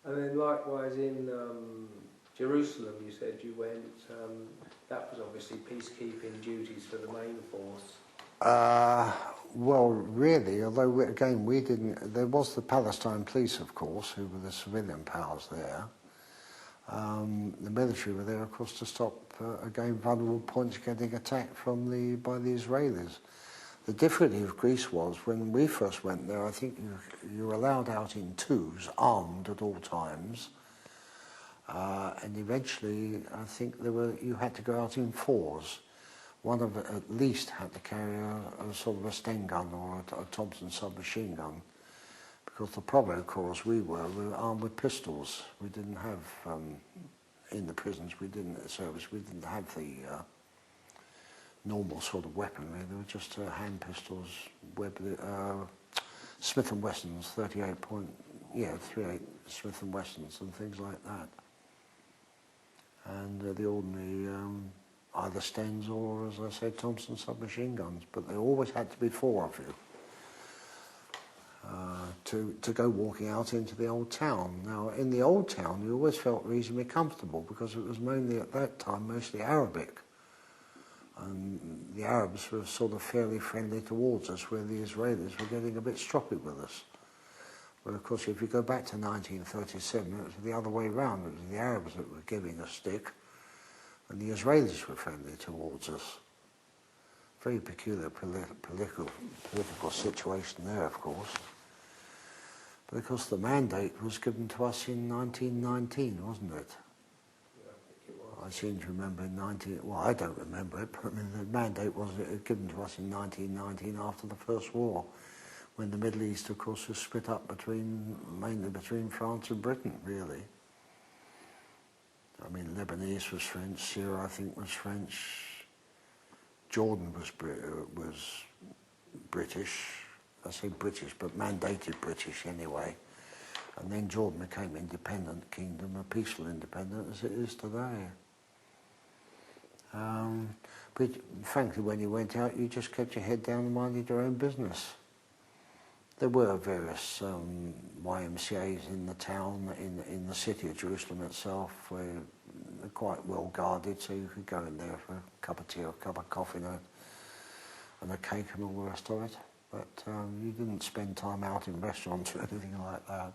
And then likewise in Jerusalem, you said you went, that was obviously peacekeeping duties for the main force. Well, really, although again we didn't, there was the Palestine police, of course, who were the civilian powers there. The military were there, of course, to stop, again, vulnerable points getting attacked by the Israelis. The difficulty of Greece was, when we first went there, I think you were allowed out in twos, armed at all times, and eventually, I think you had to go out in fours. One of it at least had to carry a sort of a Sten gun or a Thompson submachine gun, because the problem, of course, we were armed with pistols. We didn't have, in the prisons, we didn't have the normal sort of weaponry. They were just hand pistols, Smith & Wessons, 38 Smith & Wessons and things like that. And the ordinary either Stens or, as I said, Thompson submachine guns, but there always had to be four of you to go walking out into the old town. Now, in the old town, you always felt reasonably comfortable because it was mainly, at that time, mostly Arabic. And the Arabs were sort of fairly friendly towards us, where the Israelis were getting a bit stroppy with us. But of course, if you go back to 1937, it was the other way round. It was the Arabs that were giving us stick, and the Israelis were friendly towards us. Very peculiar political situation there, of course. But of course, the mandate was given to us in 1919, wasn't it? Yeah, I think it was. I seem to remember well, I don't remember it, but I mean, the mandate was given to us in 1919 after the First War, when the Middle East, of course, was split up mainly between France and Britain, really. I mean, Lebanese was French, Syria, I think, was French, Jordan was British. I say British, but mandated British anyway. And then Jordan became independent kingdom, a peaceful independent as it is today. But frankly, when you went out, you just kept your head down and minded your own business. There were various YMCAs in the town, in the city of Jerusalem itself, where they're quite well guarded, so you could go in there for a cup of tea or a cup of coffee and a cake and all the rest of it. But you didn't spend time out in restaurants or anything like that.